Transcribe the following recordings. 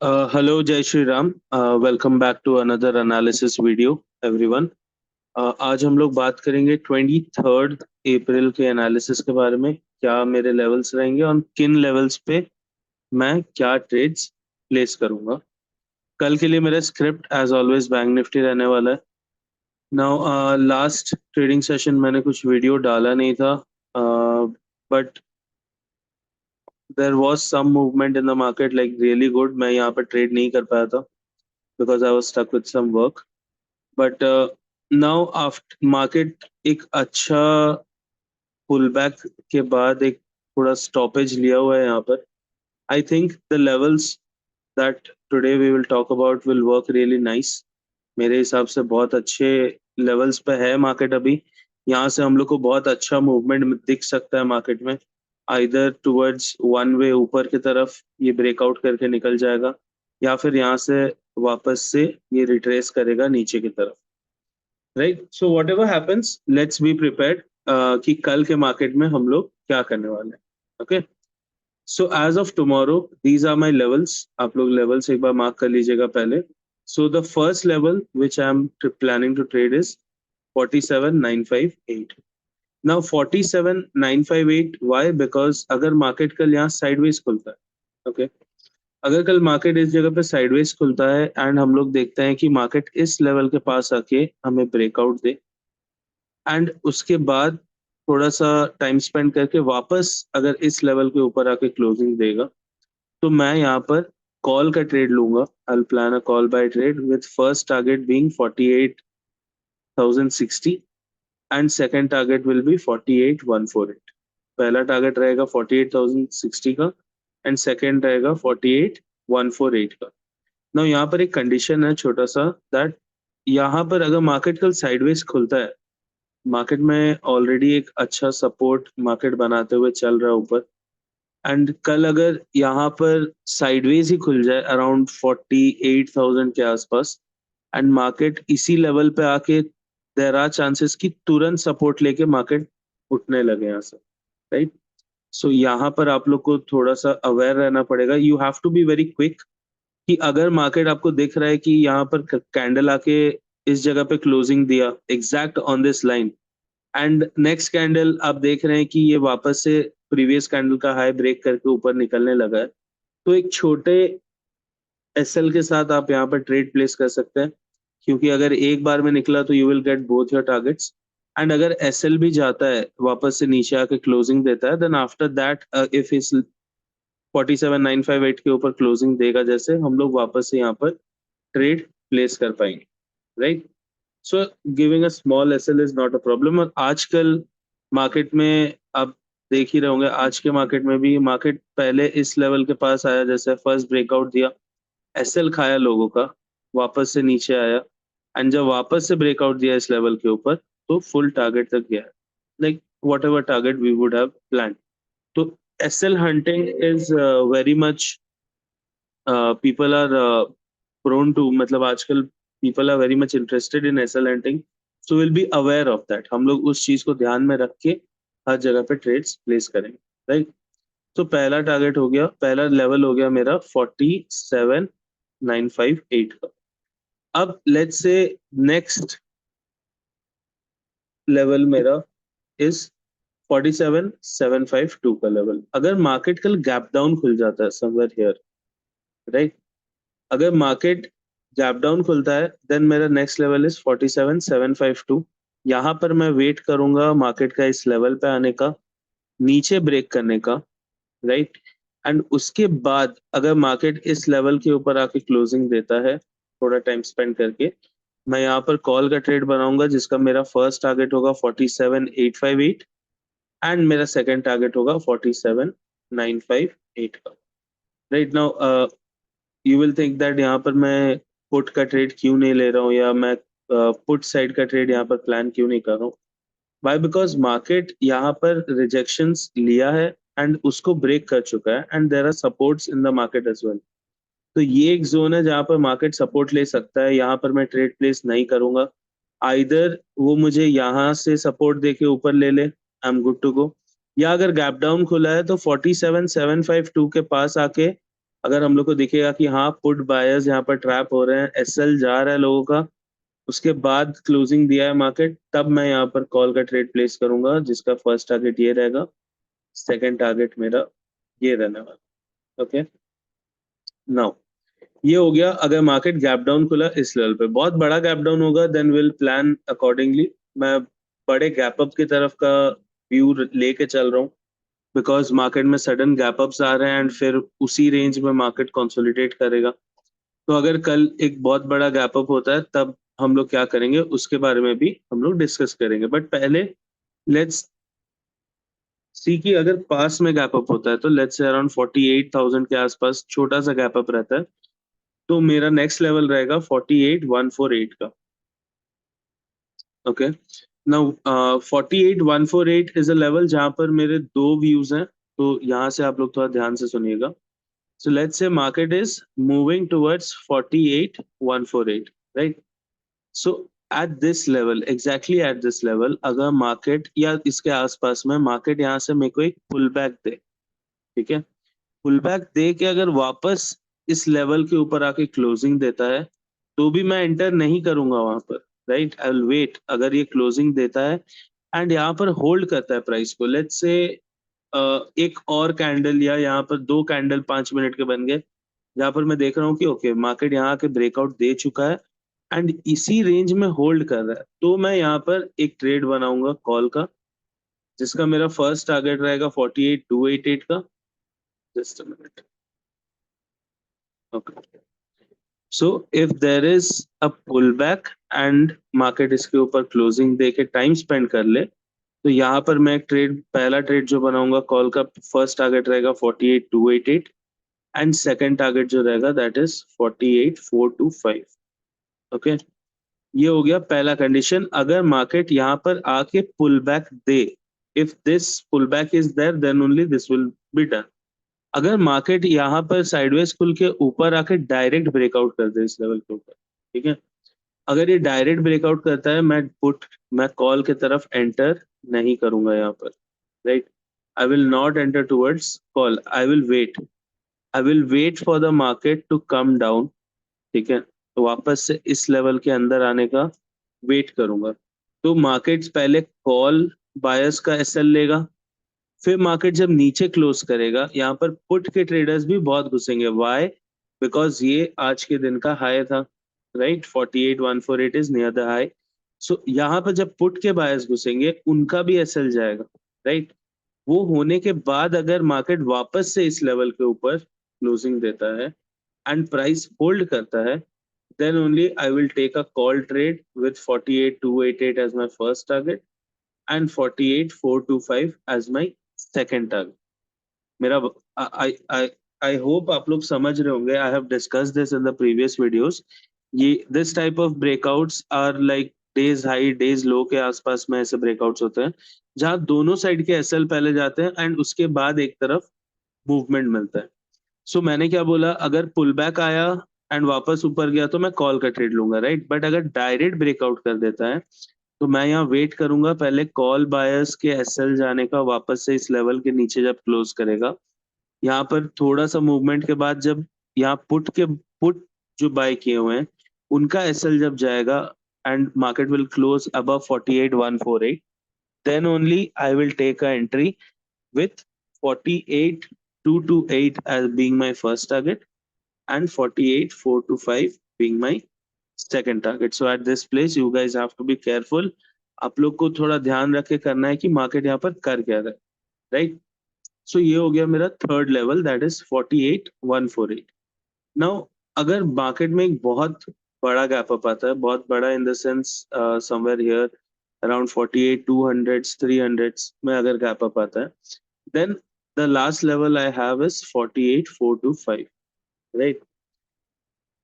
Hello, Jai Shri Ram. Welcome back to another analysis video, everyone. आज हम लोग बात करेंगे 23 अप्रैल के एनालिसिस के बारे में। क्या मेरे लेवल्स रहेंगे और किन लेवल्स पे मैं क्या ट्रेड्स प्लेस करूंगा। कल के लिए मेरा script as always Bank Nifty रहने वाला है। नाउ लास्ट ट्रेडिंग सेशन मैंने कुछ वीडियो डाला नहीं था, but there was some movement in the market like really good. मैं यहाँ पर ट्रेड नहीं कर पाया था because I was stuck with some work. But now after market एक अच्छा पुल बैक के बाद एक थोड़ा स्टॉपेज लिया हुआ है यहाँ पर। I think the levels that today we will talk about will work really nice. मेरे हिसाब से बहुत अच्छे लेवल्स पे है मार्केट अभी। यहाँ से हम लोग को बहुत अच्छा मूवमेंट दिख सकता है मार्केट में। आइदर टुवर्ड्स वन वे ऊपर की तरफ ये ब्रेकआउट करके निकल जाएगा, या फिर यहाँ से वापस से ये रिट्रेस करेगा नीचे की तरफ। Right, so what ever happens let's be prepared कि कल के मार्केट में हम लोग क्या करने वाले हैं। Okay, so as of tomorrow these are my levels. आप लोग लेवल्स एक बार मार्क कर लीजिएगा पहले। So the first level which I am planning to trade is 47,958। Now 47,958 why? Because अगर मार्केट कल यहाँ साइडवेज खुलता है, ओके, अगर कल मार्केट इस जगह पे साइडवेज खुलता है एंड हम लोग देखते हैं कि मार्केट इस लेवल के पास आके हमें ब्रेकआउट दे एंड उसके बाद थोड़ा सा टाइम स्पेंड करके वापस अगर इस लेवल के ऊपर आके क्लोजिंग देगा, तो मैं यहाँ पर कॉल का ट्रेड लूंगा। I will plan a call buy trade with first target being 48,060 and second target will be 48,148। पहला टारगेट रहेगा 48,060 का एंड सेकंड रहेगा 48,148 का। ना यहाँ पर एक कंडीशन है छोटा सा, दैट यहाँ पर अगर मार्केट कल साइडवेज खुलता है, मार्केट में ऑलरेडी एक अच्छा सपोर्ट मार्केट बनाते हुए चल रहा है ऊपर, एंड कल अगर यहाँ पर साइडवेज ही खुल जाए अराउंड 48,000 के आसपास एंड मार्केट इसी लेवल पे आके देयर आर चांसेस कि तुरंत सपोर्ट लेके मार्केट उठने लगे यहाँ से। राइट, सो यहाँ पर आप लोग को थोड़ा सा अवेयर रहना पड़ेगा। You have to be very quick कि अगर मार्केट आपको दिख रहा है कि यहाँ पर कैंडल आके इस जगह पे क्लोजिंग दिया exact on this line and next candle आप देख रहे हैं कि ये वापस से प्रीवियस कैंडल का हाई ब्रेक करके ऊपर निकलने लगा है, तो एक छोटे एसएल के साथ आप यहाँ पर ट्रेड प्लेस कर सकते हैं। क्योंकि अगर एक बार में निकला तो you will get both your targets, and अगर एसएल भी जाता है वापस से नीचे आके क्लोजिंग देता है, देन आफ्टर दैट इफ इस 47,958 के ऊपर क्लोजिंग देगा, जैसे हम लोग वापस से यहाँ पर ट्रेड प्लेस कर पाएंगे। Right, so giving a small SL is not a problem. और आजकल मार्केट में आप देख ही रहे होंगे, आज के मार्केट में भी मार्केट पहले इस लेवल के पास आया, जैसे फर्स्ट ब्रेकआउट दिया, एसएल खाया लोगों का, वापस से नीचे आया एंड जब वापस से ब्रेकआउट दिया इस लेवल के ऊपर तो फुल टारगेट तक गया, like whatever target we would have plan. तो S L hunting is very much people are prone to, मतलब आजकल people are very much interested in S L hunting, so will be aware of that. हम लोग उस चीज को ध्यान में रख के हर जगह पे ट्रेड्स प्लेस करेंगे। राइट, तो पहला टारगेट हो गया, पहला लेवल हो गया मेरा 47,958 का। अब लेट्स से नेक्स्ट लेवल मेरा इज 47,752 का लेवल। अगर मार्केट कल गैप डाउन खुल जाता है समवेयर हियर, राइट, अगर मार्केट गैप डाउन खुलता है देन मेरा नेक्स्ट लेवल इज 47,752। यहाँ पर मैं वेट करूंगा मार्केट का इस लेवल पे आने का, नीचे ब्रेक करने का। राइट, एंड उसके बाद अगर मार्केट इस लेवल के ऊपर आके क्लोजिंग देता है थोड़ा टाइम स्पेंड करके, मैं यहाँ पर कॉल का ट्रेड बनाऊंगा जिसका मेरा फर्स्ट टारगेट होगा 47,858 एंड मेरा सेकंड टारगेट होगा 47,958 का। Right, now you will think that यहाँ पर मैं पुट का ट्रेड क्यों नहीं ले रहा हूँ, या मैं पुट साइड का ट्रेड यहाँ पर प्लान क्यों नहीं कर रहा हूँ। वाई? बिकॉज मार्केट यहाँ पर रिजेक्शंस लिया है एंड उसको ब्रेक कर चुका है and there are supports in the market as well. तो ये एक जोन है जहाँ पर मार्केट सपोर्ट ले सकता है, यहाँ पर मैं ट्रेड प्लेस नहीं करूंगा। आइदर वो मुझे यहाँ से सपोर्ट देके ऊपर ले ले, I am good to go, या अगर गैप डाउन खुला है तो 47,752 के पास आके अगर हम लोग को दिखेगा कि हाँ पुट बायर्स यहाँ पर ट्रैप हो रहे हैं, एसएल जा रहा है लोगों का, उसके बाद क्लोजिंग दिया है मार्केट, तब मैं यहाँ पर कॉल का ट्रेड प्लेस करूंगा, जिसका फर्स्ट टारगेट ये रहेगा, सेकंड टारगेट मेरा ये रहने वाला। ओके, नाउ ये हो गया अगर मार्केट गैप डाउन खुला इस लेवल पे, बहुत बड़ा गैप डाउन होगा देन विल प्लान अकॉर्डिंगली। मैं बड़े गैप अप की तरफ का व्यू लेके चल रहा हूँ, बिकॉज मार्केट में सडन गैप अप्स आ रहे हैं एंड फिर उसी रेंज में मार्केट कंसोलिडेट करेगा। तो अगर कल एक बहुत बड़ा गैप अप होता है तब हम लोग क्या करेंगे उसके बारे में भी हम लोग डिस्कस करेंगे, बट पहले लेट्स सी कि अगर पास में गैप अप होता है तो लेट्स से अराउंड 48,000 के आसपास छोटा सा गैप अप रहता है, तो मेरा नेक्स्ट लेवल रहेगा 48,148 का। Okay, now 48,148 is a level जहां पर मेरे दो व्यूज हैं, तो यहाँ से आप लोग थोड़ा ध्यान से सुनिएगा। So let's say market is moving towards 48,148, right? So at this level, exactly at this level, अगर मार्केट या इसके आसपास में मार्केट यहाँ से मेरे को एक पुल बैक दे, ठीक है, पुल बैक दे के अगर वापस इस लेवल के ऊपर आके क्लोजिंग देता है तो भी मैं एंटर नहीं करूंगा वहां पर, राइट? I will wait. अगर ये क्लोजिंग देता है एंड यहाँ पर होल्ड करता है प्राइस को, लेट्स से एक और कैंडल या यहाँ पर दो कैंडल 5 मिनट के बन गए, जहां पर मैं देख रहा हूँ कि ओके मार्केट यहाँ के ब्रेकआउट दे चुका है एंड इसी रेंज में होल्ड कर रहा है, तो मैं यहाँ पर एक ट्रेड बनाऊंगा कॉल का, जिसका मेरा फर्स्ट टारगेट रहेगा 48,288 का। Just a minute. Okay, so if there is a pull back and market इसके ऊपर क्लोजिंग दे के टाइम स्पेंड कर ले, तो यहाँ पर मैं एक ट्रेड, पहला ट्रेड जो बनाऊंगा कॉल का, फर्स्ट टारगेट रहेगा 48,288 एंड सेकंड टारगेट जो रहेगा दैट इज 48,425। ओके, ये हो गया पहला कंडीशन, अगर मार्केट यहाँ पर आके पुल बैक दे, if this pull back is there then only this will be done. अगर मार्केट यहाँ पर साइडवेज खुल के ऊपर आके डायरेक्ट ब्रेकआउट कर दे इस लेवल के ऊपर, ठीक है, अगर ये डायरेक्ट ब्रेकआउट करता है मैं कॉल की तरफ एंटर नहीं करूंगा यहाँ पर, right? I will not enter towards call, I will wait for the market to come down, ठीक है, तो वापस से इस लेवल के अंदर आने का वेट करूंगा। तो मार्केट पहले कॉल बायर्स का एसएल लेगा, फिर मार्केट जब नीचे क्लोज करेगा यहाँ पर पुट के ट्रेडर्स भी बहुत घुसेंगे। वाई? बिकॉज ये आज के दिन का हाई था, right? 48,148 is near the high. So यहाँ पर जब पुट के बायर्स घुसेंगे उनका भी एसएल जाएगा, राइट? वो होने के बाद अगर मार्केट वापस से इस लेवल के ऊपर क्लोजिंग देता है एंड प्राइस होल्ड करता है, then only I will take a call trade with 48,288 as my first target and 48,425 as my second target. मेरा I I I hope आप लोग समझ रहे होंगे. I have discussed this in the previous videos. ये this type of breakouts are like days high days low के आसपास में ऐसे breakouts होते हैं, जहाँ दोनों साइड के एसएल पहले जाते हैं एंड उसके बाद एक तरफ मूवमेंट मिलता है। सो मैंने क्या बोला, अगर पुल बैक आया एंड वापस ऊपर गया तो मैं कॉल का ट्रेड लूंगा, राइट? बट अगर डायरेक्ट ब्रेकआउट कर देता है तो मैं यहाँ वेट करूंगा पहले कॉल बायर्स के एसएल जाने का, वापस से इस लेवल के नीचे जब क्लोज करेगा, यहाँ पर थोड़ा सा मूवमेंट के बाद जब यहाँ पुट जो बाय किए हुए हैं उनका एसएल जब जाएगा and market will close above 48,148, then only I will take a entry with 48,228 as being my first target and 48,425 being my second target. So at this place you guys have to be careful. आप लोग को थोड़ा ध्यान रख के करना है कि मार्केट यहाँ पर कर क्या रहा है, राइट? सो ये हो गया मेरा third level, that is 48,148। Now अगर मार्केट में एक बहुत बड़ा गैप अप आता है, बहुत बड़ा in the sense somewhere here around 48,200 300 में अगर गैप अप आता है, then the last level I have is 48,425, right?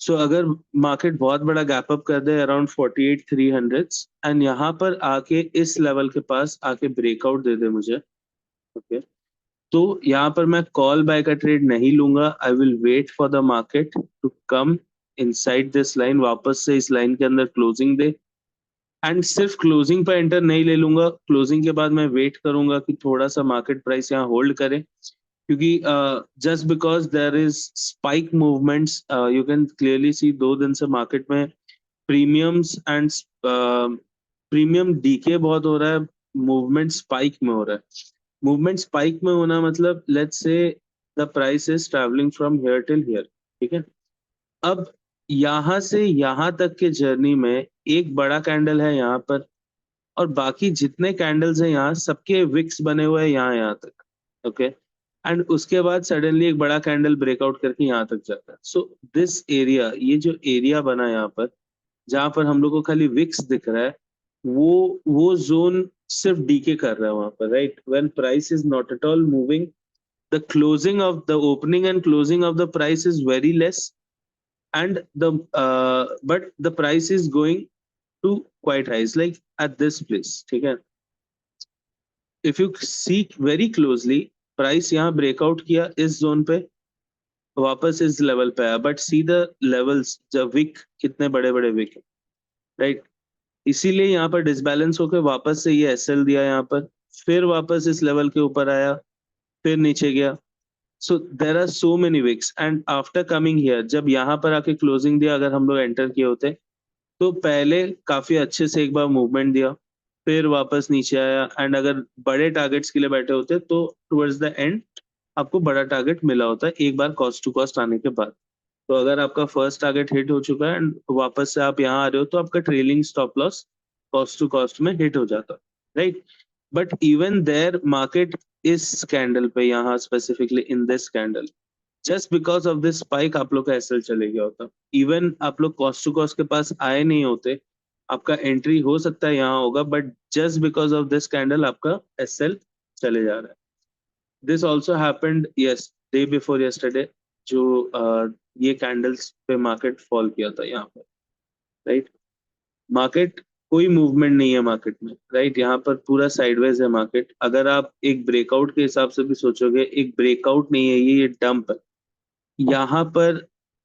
So अगर मार्केट बहुत बड़ा गैप अप कर दे अराउंड 48,300 एंड यहाँ पर आके इस लेवल के पास आके ब्रेकआउट दे दे मुझे, ओके, तो यहाँ पर मैं कॉल बाय का ट्रेड नहीं लूंगा। I will wait for the market to come inside this line, वापस से इस लाइन के अंदर क्लोजिंग दे एंड सिर्फ क्लोजिंग पर एंटर नहीं ले लूंगा, क्लोजिंग के बाद मैं वेट करूंगा कि थोड़ा सा मार्केट प्राइस यहाँ होल्ड करे क्योंकि just because there is spike movements, you can clearly see 2 दिन से मार्केट में प्रीमियम्स एंड प्रीमियम डीके बहुत हो रहा है, मूवमेंट स्पाइक में हो रहा है। मूवमेंट स्पाइक में होना मतलब let's say the price is travelling from here till here, ठीक है। अब यहाँ से यहाँ तक के जर्नी में एक बड़ा कैंडल है यहाँ पर, और बाकी जितने कैंडल्स हैं यहाँ सबके विक्स बने हुए हैं यहाँ तक, ओके। एंड उसके बाद सडनली एक बड़ा कैंडल ब्रेकआउट करके यहाँ तक जाता है। सो दिस एरिया, ये जो एरिया बना यहाँ पर जहां पर हम लोग को खाली विक्स दिख रहा है, वो जोन सिर्फ डीके कर रहा है वहां पर, right. When price is not at all moving, the closing of the opening and closing of the price is very less, and the but the price is going to quite high, like at this place, ठीक है। if you see very closely, price यहाँ breakout किया इस zone पे, वापस इस level पे आया, बट सी द लेवल्स, जब विक कितने बड़े बड़े विक है, राइट। इसीलिए यहाँ पर डिसबैलेंस होकर वापस से ये एसएल दिया यहाँ पर, फिर वापस इस लेवल के ऊपर आया, फिर नीचे गया। So there are so many wicks, and after coming here, जब यहाँ पर आके क्लोजिंग दिया, अगर हम लोग एंटर किए होते तो पहले काफी अच्छे से एक बार मूवमेंट दिया, फिर वापस नीचे आया, एंड अगर बड़े टारगेट्स के लिए बैठे होते तो टुवर्ड्स द एंड आपको बड़ा टारगेट मिला होता है एक बार कॉस्ट टू कॉस्ट आने के बाद। तो अगर आपका फर्स्ट टारगेट हिट हो चुका है एंड वापस से आप यहाँ आ रहे हो, तो आपका trailing stop loss cost to cost में हिट हो जाता, right. But even there market इस कैंडल पे, यहाँ specifically in this candle, just because of this spike आप लोग का एसएल चले गया होता। इवन आप लोग कॉस्ट टू कॉस्ट के पास आए नहीं होते, आपका एंट्री हो सकता है यहाँ होगा, but just because of this candle आपका एसएल चले जा रहा है। This also happened yes day before yesterday, जो ये कैंडल्स पे मार्केट फॉल किया था यहाँ पर, राइट। मार्केट कोई मूवमेंट नहीं है मार्केट में, राइट। यहाँ पर पूरा साइडवेज है मार्केट। अगर आप एक ब्रेकआउट के हिसाब से भी सोचोगे, एक ब्रेकआउट नहीं है ये डंप है। यहाँ पर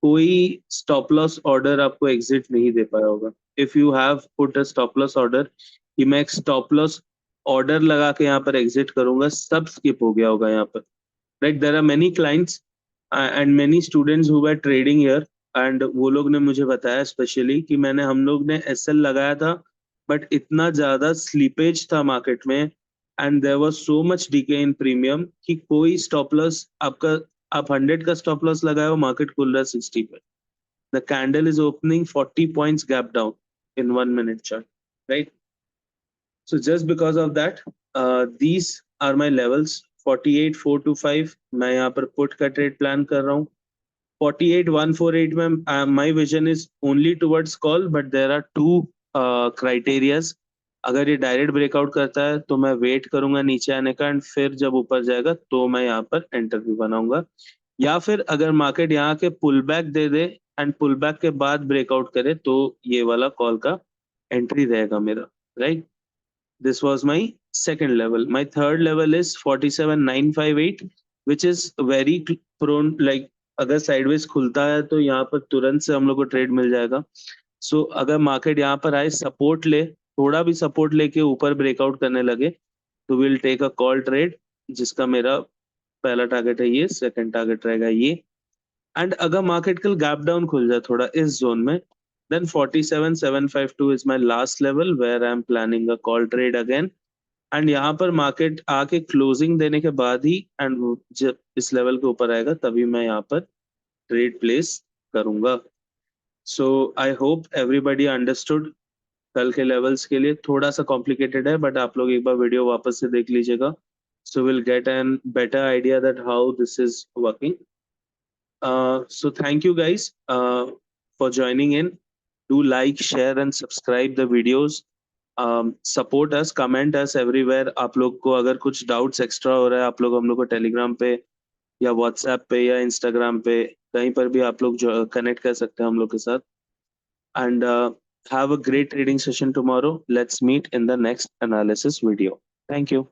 कोई स्टॉप लॉस ऑर्डर आपको एग्जिट नहीं दे पाया होगा। If you have put a stop loss order, कि मैं एक स्टॉप लॉस ऑर्डर लगा के यहाँ पर एग्जिट करूंगा, सब स्किप हो गया होगा यहाँ पर, right. There are many clients and many students who were trading here, and वो लोग ने मुझे बताया स्पेशली कि हम लोग ने एसएल लगाया था, बट इतना ज्यादा स्लीपेज था मार्केट में, and there was so much decay in premium कि कोई स्टॉप लॉस आपका, आप 100 का स्टॉप लॉस लगाए हो, मार्केट खुल रहा है 60 पे, the candle is opening 40 points gap down in 1 minute chart, right. So just because of that, these are my levels 48 425, मैं यहाँ पर पुट का ट्रेड प्लान कर रहा हूँ। 48 148 में my vision is only towards call, but there are two criterias। अगर ये डायरेक्ट ब्रेकआउट करता है तो मैं वेट करूंगा नीचे आने का, एंड फिर जब ऊपर जाएगा तो मैं यहाँ पर एंटर भी बनाऊंगा, या फिर अगर मार्केट यहाँ के पुल बैक दे दे एंड पुल बैक के बाद ब्रेकआउट करे तो ये वाला कॉल का एंट्री रहेगा मेरा, right. This was my second level. My third level is 47,958, which is very prone, like अगर साइडवेज खुलता है तो यहाँ पर तुरंत से हम लोग को ट्रेड मिल जाएगा। सो अगर मार्केट यहाँ पर आए, सपोर्ट ले, थोड़ा भी सपोर्ट लेके ऊपर ब्रेकआउट करने लगे, तो will take a call trade, जिसका मेरा पहला टारगेट है ये, सेकंड टारगेट रहेगा ये। एंड अगर मार्केट कल गैप डाउन खुल जाए थोड़ा इस जोन में, then 47,752 is my last level where I am planning a call trade again। And यहाँ पर मार्केट आके क्लोजिंग देने के बाद ही, एंड जब इस लेवल के ऊपर आएगा तभी मैं यहाँ पर ट्रेड प्लेस करूंगा। सो आई होप एवरीबडी अंडरस्टूड। कल के लेवल्स के लिए थोड़ा सा कॉम्प्लिकेटेड है, बट आप लोग एक बार वीडियो वापस से देख लीजिएगा, so will get an better idea that how this is working. So thank you guys for joining in. Do like, share and subscribe the videos. Support us, comment us everywhere। आप लोग को अगर कुछ doubts extra हो रहा है, आप लोग हम लोग को टेलीग्राम पे या व्हाट्सएप पे या इंस्टाग्राम पे कहीं पर भी आप लोग कनेक्ट कर सकते हैं हम लोग के साथ। And have a great trading session tomorrow. Let's meet in the next analysis video. Thank you.